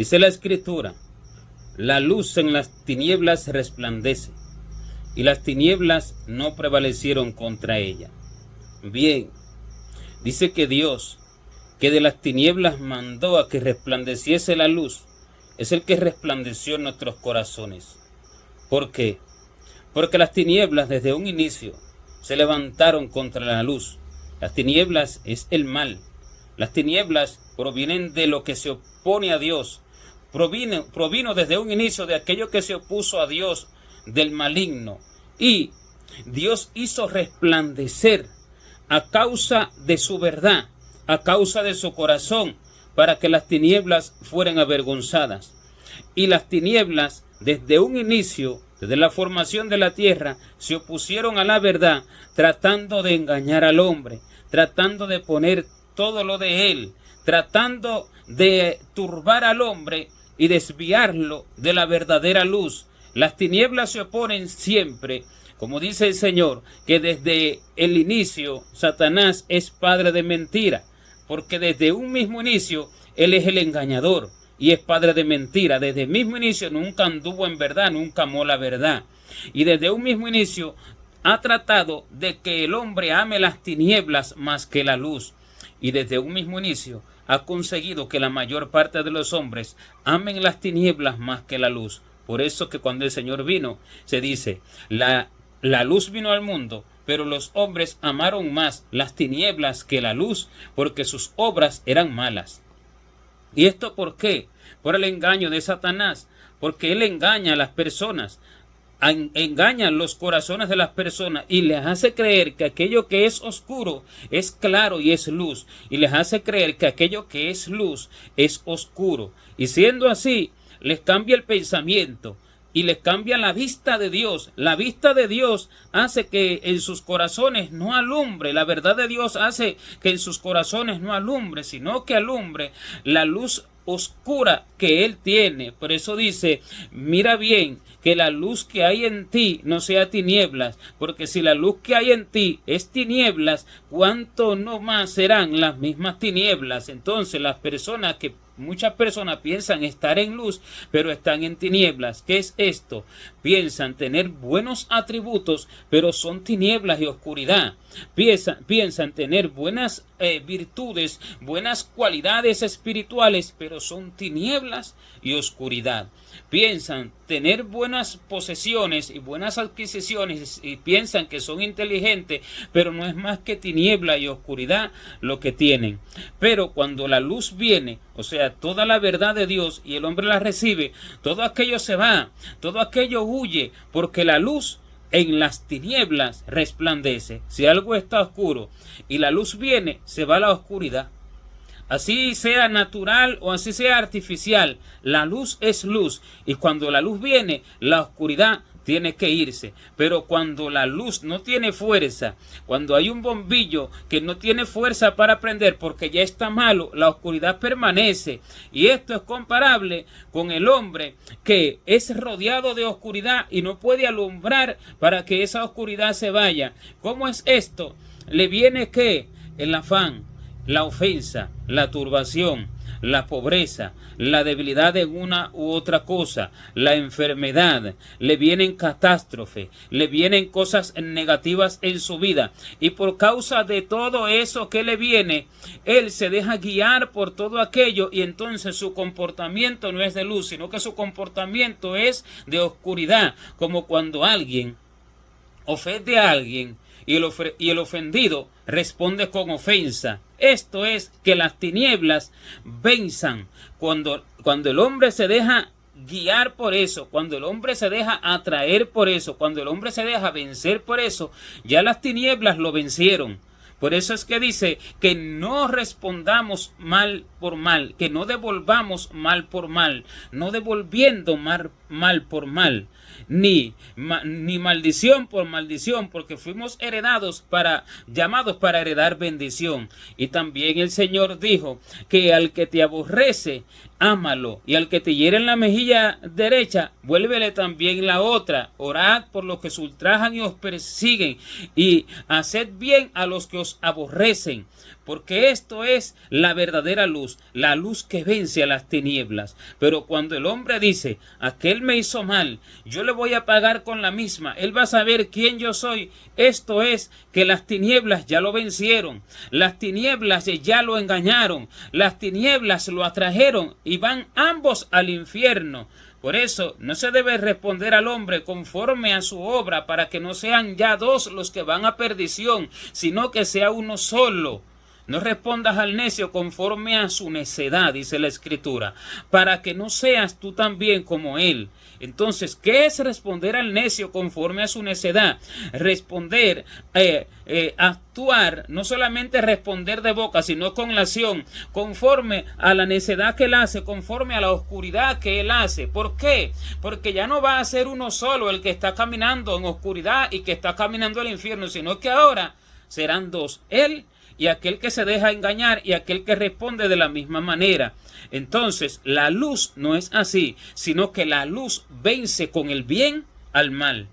Dice la Escritura: la luz en las tinieblas resplandece, y las tinieblas no prevalecieron contra ella. Bien, dice que Dios, que de las tinieblas mandó a que resplandeciese la luz, es el que resplandeció en nuestros corazones. ¿Por qué? Porque las tinieblas desde un inicio se levantaron contra la luz. Las tinieblas es el mal. Las tinieblas provienen de lo que se opone a Dios. Provino desde un inicio de aquello que se opuso a Dios, del maligno. Y Dios hizo resplandecer a causa de su verdad, a causa de su corazón, para que las tinieblas fueran avergonzadas. Y las tinieblas desde un inicio, desde la formación de la tierra, se opusieron a la verdad, tratando de engañar al hombre, tratando de poner todo lo de él, tratando de turbar al hombre y desviarlo de la verdadera luz. Las tinieblas se oponen siempre, como dice el Señor, que desde el inicio Satanás es padre de mentira, porque desde un mismo inicio él es el engañador y es padre de mentira. Desde el mismo inicio nunca anduvo en verdad, nunca amó la verdad. Y desde un mismo inicio ha tratado de que el hombre ame las tinieblas más que la luz. Y desde un mismo inicio ha conseguido que la mayor parte de los hombres amen las tinieblas más que la luz. Por eso que cuando el Señor vino, se dice, la luz vino al mundo, pero los hombres amaron más las tinieblas que la luz, porque sus obras eran malas. ¿Y esto por qué? Por el engaño de Satanás, porque él engaña a las personas, engaña los corazones de las personas y les hace creer que aquello que es oscuro es claro y es luz, y les hace creer que aquello que es luz es oscuro. Y siendo así, les cambia el pensamiento y les cambia la vista de Dios. La vista de Dios hace que en sus corazones no alumbre. La verdad de Dios hace que en sus corazones no alumbre, sino que alumbre la luz oscura que Él tiene. Por eso dice, mira bien, que la luz que hay en ti no sea tinieblas, porque si la luz que hay en ti es tinieblas, ¿cuánto no más serán las mismas tinieblas? Entonces muchas personas piensan estar en luz, pero están en tinieblas. ¿Qué es esto? Piensan tener buenos atributos, pero son tinieblas y oscuridad. Piensan tener buenas virtudes, buenas cualidades espirituales, pero son tinieblas y oscuridad. Piensan tener buenas posesiones y buenas adquisiciones y piensan que son inteligentes, pero no es más que tiniebla y oscuridad lo que tienen. Pero cuando la luz viene, o sea, toda la verdad de Dios, y el hombre la recibe, todo aquello se va, todo aquello huye, porque la luz en las tinieblas resplandece. Si algo está oscuro y la luz viene, se va la oscuridad. Así sea natural o así sea artificial, la luz es luz, y cuando la luz viene, la oscuridad tiene que irse. Pero cuando la luz no tiene fuerza, cuando hay un bombillo que no tiene fuerza para prender porque ya está malo, la oscuridad permanece. Y esto es comparable con el hombre que es rodeado de oscuridad y no puede alumbrar para que esa oscuridad se vaya. ¿Cómo es esto? Le viene ¿qué? El afán, la ofensa, la turbación, la pobreza, la debilidad en una u otra cosa, la enfermedad, le vienen catástrofes, le vienen cosas negativas en su vida, y por causa de todo eso que le viene, él se deja guiar por todo aquello, y entonces su comportamiento no es de luz, sino que su comportamiento es de oscuridad, como cuando alguien ofende a alguien y el ofendido responde con ofensa. Esto es que las tinieblas venzan. Cuando el hombre se deja guiar por eso, cuando el hombre se deja atraer por eso, cuando el hombre se deja vencer por eso, ya las tinieblas lo vencieron. Por eso es que dice que no respondamos mal por mal, que no devolvamos mal por mal, no devolviendo mal mal por mal, ni maldición por maldición, porque fuimos llamados para heredar bendición. Y también el Señor dijo que al que te aborrece, ámalo, y al que te hiere en la mejilla derecha, vuélvele también la otra. Orad por los que os ultrajan y os persiguen, y haced bien a los que os aborrecen, porque esto es la verdadera luz, la luz que vence a las tinieblas. Pero cuando el hombre dice, aquel me hizo mal, yo le voy a pagar con la misma, él va a saber quién yo soy. Esto es que las tinieblas ya lo vencieron, las tinieblas ya lo engañaron, las tinieblas lo atrajeron y van ambos al infierno. Por eso no se debe responder al hombre conforme a su obra, para que no sean ya dos los que van a perdición, sino que sea uno solo. No respondas al necio conforme a su necedad, dice la Escritura, para que no seas tú también como él. Entonces, ¿qué es responder al necio conforme a su necedad? Responder, actuar, no solamente responder de boca, sino con la acción, conforme a la necedad que él hace, conforme a la oscuridad que él hace. ¿Por qué? Porque ya no va a ser uno solo el que está caminando en oscuridad y que está caminando al infierno, sino que ahora serán dos, él y aquel que se deja engañar y aquel que responde de la misma manera. Entonces, la luz no es así, sino que la luz vence con el bien al mal.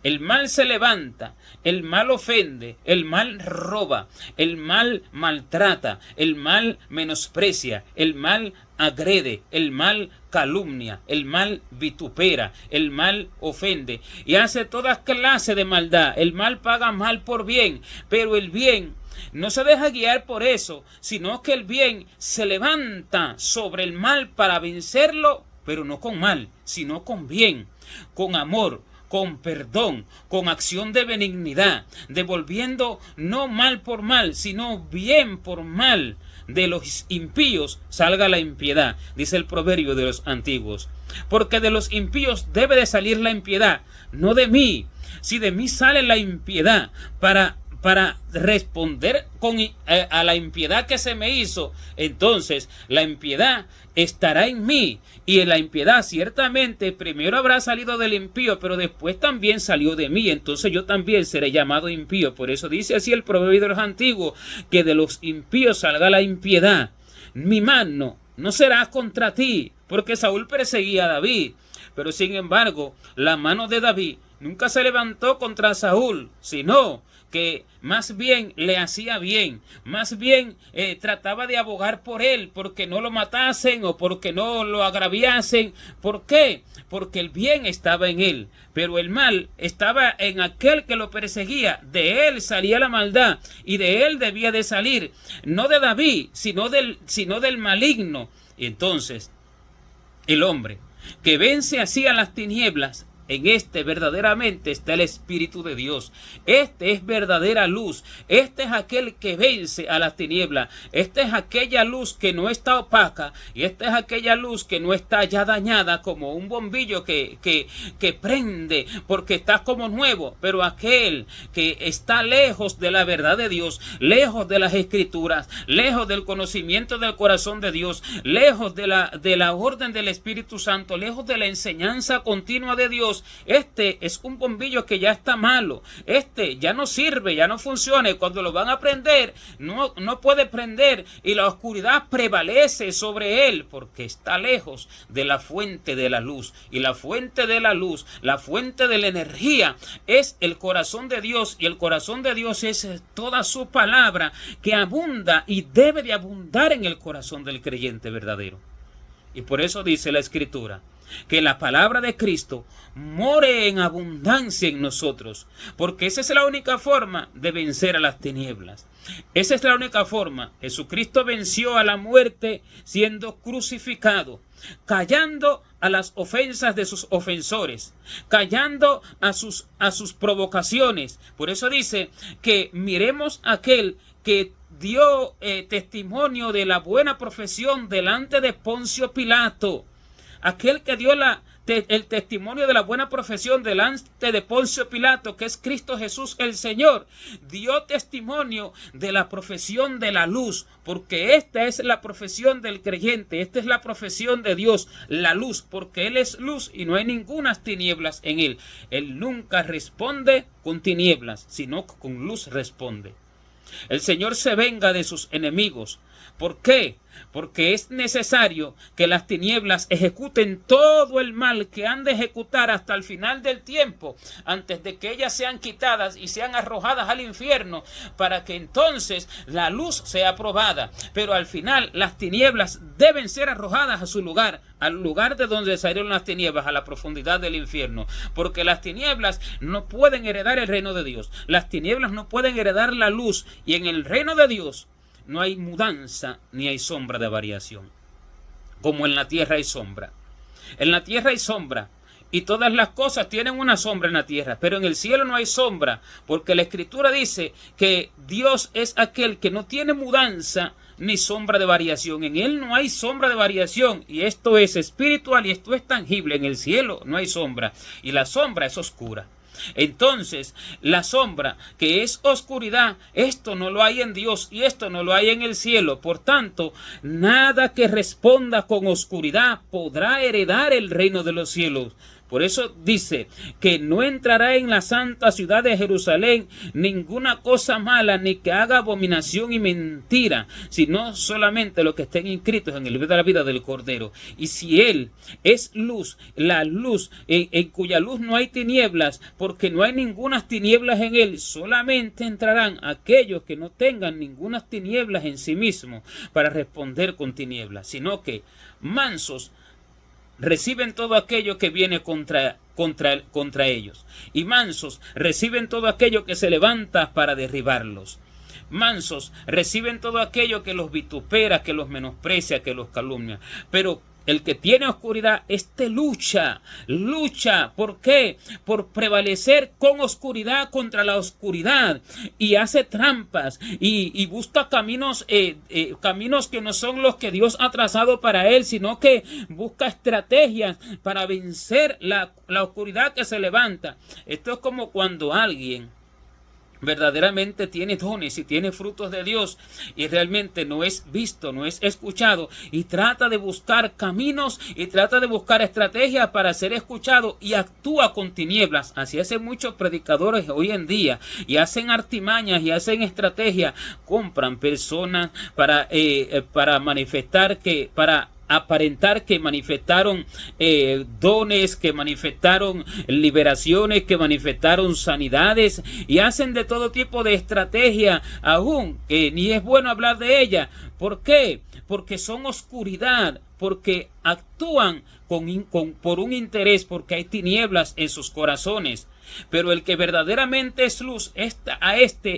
El mal se levanta, el mal ofende, el mal roba, el mal maltrata, el mal menosprecia, el mal agrede, el mal calumnia, el mal vitupera, el mal ofende y hace toda clase de maldad. El mal paga mal por bien, pero el bien no se deja guiar por eso, sino que el bien se levanta sobre el mal para vencerlo, pero no con mal, sino con bien, con amor, con perdón, con acción de benignidad, devolviendo no mal por mal, sino bien por mal. De los impíos salga la impiedad, dice el proverbio de los antiguos. Porque de los impíos debe de salir la impiedad, no de mí. Si de mí sale la impiedad para responder a la impiedad que se me hizo, entonces la impiedad estará en mí, y en la impiedad ciertamente primero habrá salido del impío, pero después también salió de mí, entonces yo también seré llamado impío. Por eso dice así el proverbio de los antiguos, que de los impíos salga la impiedad. Mi mano no será contra ti, porque Saúl perseguía a David, pero sin embargo la mano de David nunca se levantó contra Saúl, sino que más bien le hacía bien, más bien trataba de abogar por él, porque no lo matasen o porque no lo agraviasen. ¿Por qué? Porque el bien estaba en él, pero el mal estaba en aquel que lo perseguía. De él salía la maldad y de él debía de salir, no de David, sino del maligno. Y entonces, el hombre que vence así a las tinieblas, en este verdaderamente está el Espíritu de Dios. Este es verdadera luz. Este es aquel que vence a las tinieblas. Esta es aquella luz que no está opaca. Y esta es aquella luz que no está ya dañada, como un bombillo que prende porque está como nuevo. Pero aquel que está lejos de la verdad de Dios, lejos de las Escrituras, lejos del conocimiento del corazón de Dios, lejos de la orden del Espíritu Santo, lejos de la enseñanza continua de Dios, este es un bombillo que ya está malo. Este ya no sirve, ya no funciona. Y cuando lo van a prender, no puede prender. Y la oscuridad prevalece sobre él, porque está lejos de la fuente de la luz. Y la fuente de la luz, la fuente de la energía, es el corazón de Dios. Y el corazón de Dios es toda su palabra, que abunda y debe de abundar en el corazón del creyente verdadero. Y por eso dice la Escritura, que la palabra de Cristo more en abundancia en nosotros, porque esa es la única forma de vencer a las tinieblas. Esa es la única forma. Jesucristo venció a la muerte siendo crucificado, callando a las ofensas de sus ofensores, callando a sus provocaciones. Por eso dice que miremos a aquel que dio testimonio de la buena profesión delante de Poncio Pilato, aquel que dio el testimonio de la buena profesión delante de Poncio Pilato, que es Cristo Jesús el Señor, dio testimonio de la profesión de la luz, porque esta es la profesión del creyente, esta es la profesión de Dios, la luz, porque Él es luz y no hay ninguna tinieblas en Él. Él nunca responde con tinieblas, sino con luz responde. El Señor se venga de sus enemigos. ¿Por qué? Porque es necesario que las tinieblas ejecuten todo el mal que han de ejecutar hasta el final del tiempo, antes de que ellas sean quitadas y sean arrojadas al infierno, para que entonces la luz sea aprobada. Pero al final las tinieblas deben ser arrojadas a su lugar, al lugar de donde salieron las tinieblas, a la profundidad del infierno, porque las tinieblas no pueden heredar el reino de Dios, las tinieblas no pueden heredar la luz, y en el reino de Dios no hay mudanza ni hay sombra de variación, como en la tierra hay sombra. En la tierra hay sombra, y todas las cosas tienen una sombra en la tierra, pero en el cielo no hay sombra, porque la Escritura dice que Dios es aquel que no tiene mudanza ni sombra de variación. En Él no hay sombra de variación, y esto es espiritual y esto es tangible. En el cielo no hay sombra, y la sombra es oscura. Entonces, la sombra, que es oscuridad, esto no lo hay en Dios y esto no lo hay en el cielo. Por tanto, nada que responda con oscuridad podrá heredar el reino de los cielos. Por eso dice que no entrará en la santa ciudad de Jerusalén ninguna cosa mala, ni que haga abominación y mentira, sino solamente los que estén inscritos en el libro de la vida del Cordero. Y si Él es luz, la luz en cuya luz no hay tinieblas, porque no hay ninguna tinieblas en Él, solamente entrarán aquellos que no tengan ninguna tinieblas en sí mismos para responder con tinieblas, sino que mansos reciben todo aquello que viene contra ellos, y mansos reciben todo aquello que se levanta para derribarlos. Mansos reciben todo aquello que los vitupera, que los menosprecia, que los calumnia. Pero el que tiene oscuridad, lucha. ¿Por qué? Por prevalecer con oscuridad contra la oscuridad, y hace trampas y busca caminos que no son los que Dios ha trazado para él, sino que busca estrategias para vencer la oscuridad que se levanta. Esto es como cuando alguien verdaderamente tiene dones y tiene frutos de Dios y realmente no es visto, no es escuchado, y trata de buscar caminos y trata de buscar estrategias para ser escuchado y actúa con tinieblas. Así hacen muchos predicadores hoy en día, y hacen artimañas y hacen estrategias, compran personas para manifestar para aparentar que manifestaron dones, que manifestaron liberaciones, que manifestaron sanidades, y hacen de todo tipo de estrategia, aún que ni es bueno hablar de ella. ¿Por qué? Porque son oscuridad, porque actúan por un interés, porque hay tinieblas en sus corazones. Pero el que verdaderamente es luz, a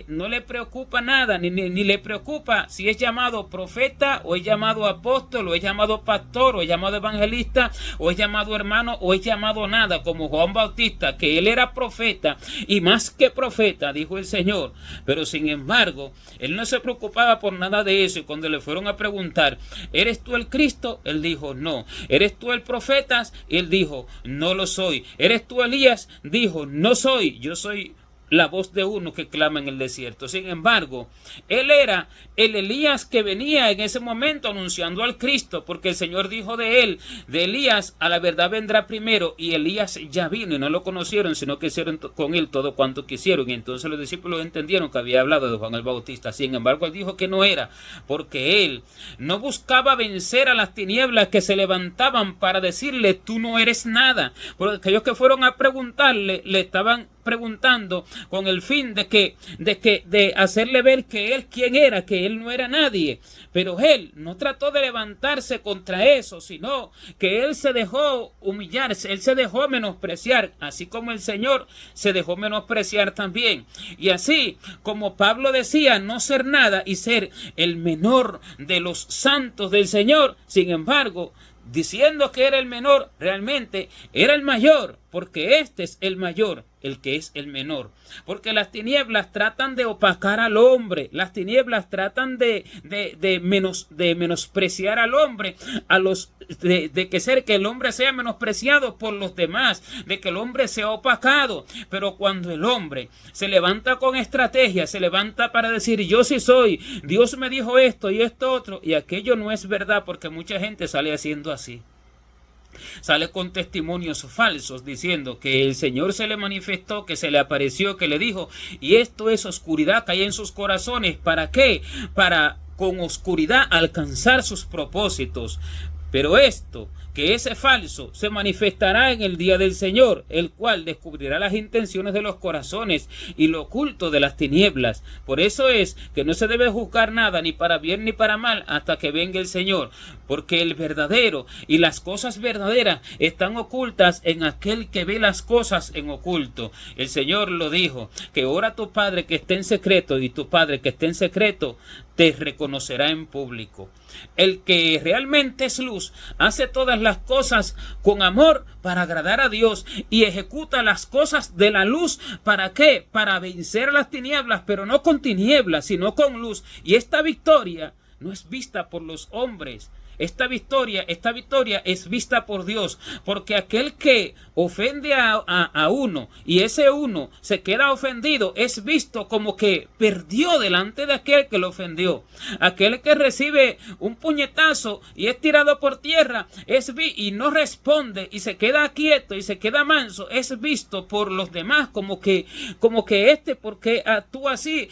no le preocupa nada, ni le preocupa si es llamado profeta, o es llamado apóstol, o es llamado pastor, o es llamado evangelista, o es llamado hermano, o es llamado nada, como Juan Bautista, que él era profeta, y más que profeta, dijo el Señor. Pero sin embargo, él no se preocupaba por nada de eso, y cuando le fueron a preguntar, ¿eres tú el Cristo? Él dijo, no. ¿Eres tú el profeta? Él dijo, no lo soy. ¿Eres tú Elías? Dijo, no soy, yo soy la voz de uno que clama en el desierto. Sin embargo, él era el Elías que venía en ese momento anunciando al Cristo, porque el Señor dijo de él, de Elías, a la verdad vendrá primero, y Elías ya vino y no lo conocieron, sino que hicieron con él todo cuanto quisieron, y entonces los discípulos entendieron que había hablado de Juan el Bautista. Sin embargo, él dijo que no era, porque él no buscaba vencer a las tinieblas que se levantaban para decirle, tú no eres nada, porque aquellos que fueron a preguntarle, le estaban preguntando con el fin de hacerle ver que él quién era, que él no era nadie. Pero él no trató de levantarse contra eso, sino que él se dejó humillarse, él se dejó menospreciar, así como el Señor se dejó menospreciar también. Y así como Pablo decía no ser nada y ser el menor de los santos del Señor, sin embargo, diciendo que era el menor, realmente era el mayor, porque este es el mayor. el que es el menor. Porque las tinieblas tratan de opacar al hombre, las tinieblas tratan de menospreciar al hombre, que el hombre sea menospreciado por los demás, de que el hombre sea opacado. Pero cuando el hombre se levanta con estrategia, se levanta para decir yo sí soy, Dios me dijo esto y esto otro, y aquello no es verdad, porque mucha gente sale haciendo así. Sale con testimonios falsos diciendo que el Señor se le manifestó, que se le apareció, que le dijo, y esto es oscuridad que hay en sus corazones. ¿Para qué? Para con oscuridad alcanzar sus propósitos. Pero esto, que ese falso, se manifestará en el día del Señor, el cual descubrirá las intenciones de los corazones y lo oculto de las tinieblas. Por eso es que no se debe juzgar nada, ni para bien ni para mal, hasta que venga el Señor. Porque el verdadero y las cosas verdaderas están ocultas en aquel que ve las cosas en oculto. El Señor lo dijo, que ora tu Padre que esté en secreto, y tu Padre que esté en secreto te reconocerá en público. El que realmente es luz hace todas las cosas con amor para agradar a Dios y ejecuta las cosas de la luz. ¿Para qué? Para vencer las tinieblas, pero no con tinieblas, sino con luz. Y esta victoria no es vista por los hombres. Esta victoria es vista por Dios, porque aquel que ofende a uno y ese uno se queda ofendido, es visto como que perdió delante de aquel que lo ofendió. Aquel que recibe un puñetazo y es tirado por tierra y no responde y se queda quieto y se queda manso, es visto por los demás como que ¿por qué actúa así?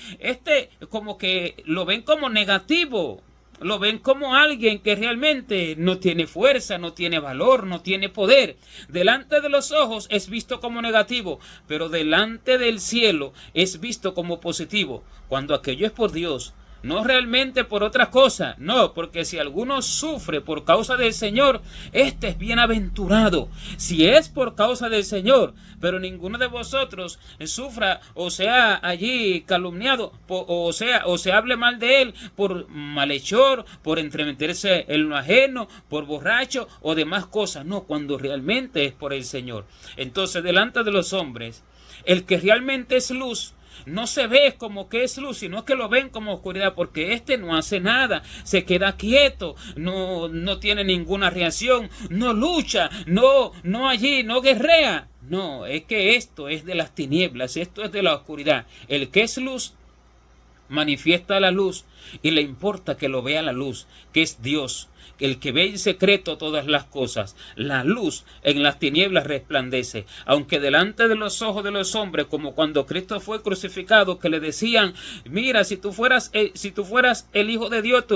Como que lo ven como negativo. Lo ven como alguien que realmente no tiene fuerza, no tiene valor, no tiene poder. Delante de los ojos es visto como negativo, pero delante del cielo es visto como positivo. Cuando aquello es por Dios, no realmente por otra cosa, no, porque si alguno sufre por causa del Señor, este es bienaventurado. Si es por causa del Señor, pero ninguno de vosotros sufra o sea allí calumniado, o se hable mal de él por malhechor, por entremeterse en lo ajeno, por borracho o demás cosas. No, cuando realmente es por el Señor. Entonces, delante de los hombres, el que realmente es luz, no se ve como que es luz, sino que lo ven como oscuridad, porque no hace nada, se queda quieto, no tiene ninguna reacción, no lucha, no guerrea. No, es que esto es de las tinieblas, esto es de la oscuridad. El que es luz manifiesta la luz y le importa que lo vea la luz, que es Dios. El que ve en secreto todas las cosas, la luz en las tinieblas resplandece. Aunque delante de los ojos de los hombres, como cuando Cristo fue crucificado, que le decían, mira, si tú fueras el Hijo de Dios,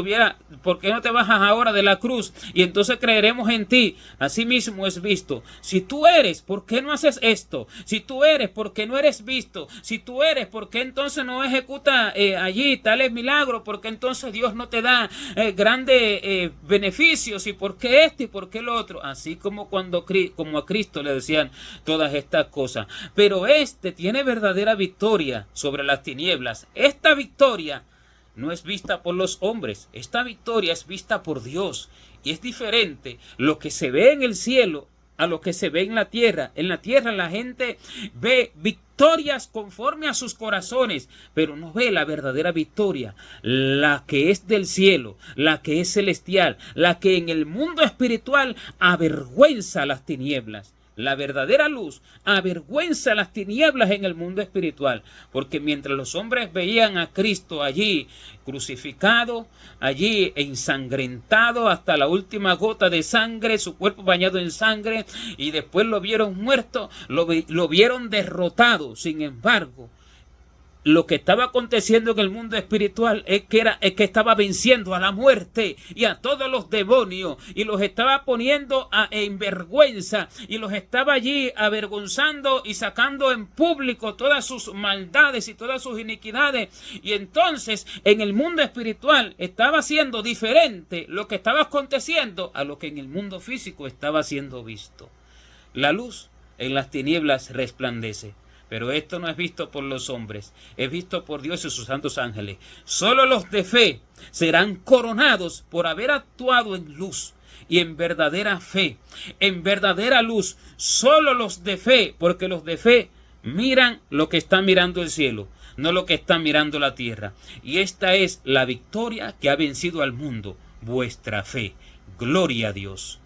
¿por qué no te bajas ahora de la cruz? Y entonces creeremos en ti. Así mismo es visto. Si tú eres, ¿por qué no haces esto? Si tú eres, ¿por qué no eres visto? Si tú eres, ¿por qué entonces no ejecuta allí tales milagros? ¿Por qué entonces Dios no te da grandes beneficios? ¿Y por qué esto y por qué lo otro? Así como como a Cristo le decían todas estas cosas. Pero tiene verdadera victoria sobre las tinieblas. Esta victoria no es vista por los hombres. Esta victoria es vista por Dios. Y es diferente lo que se ve en el cielo a lo que se ve en la tierra. En la tierra la gente ve victorias conforme a sus corazones, pero no ve la verdadera victoria, la que es del cielo, la que es celestial, la que en el mundo espiritual avergüenza las tinieblas. La verdadera luz avergüenza las tinieblas en el mundo espiritual, porque mientras los hombres veían a Cristo allí crucificado, allí ensangrentado hasta la última gota de sangre, su cuerpo bañado en sangre, y después lo vieron muerto, lo vieron derrotado. Sin embargo, lo que estaba aconteciendo en el mundo espiritual es que estaba venciendo a la muerte y a todos los demonios, y los estaba poniendo en vergüenza, y los estaba allí avergonzando y sacando en público todas sus maldades y todas sus iniquidades. Y entonces en el mundo espiritual estaba siendo diferente lo que estaba aconteciendo a lo que en el mundo físico estaba siendo visto. La luz en las tinieblas resplandece. Pero esto no es visto por los hombres, es visto por Dios y sus santos ángeles. Solo los de fe serán coronados por haber actuado en luz y en verdadera fe, en verdadera luz. Solo los de fe, porque los de fe Miran lo que está mirando el cielo, no lo que está mirando la tierra. Y esta es la victoria que ha vencido al mundo, vuestra fe. Gloria a Dios.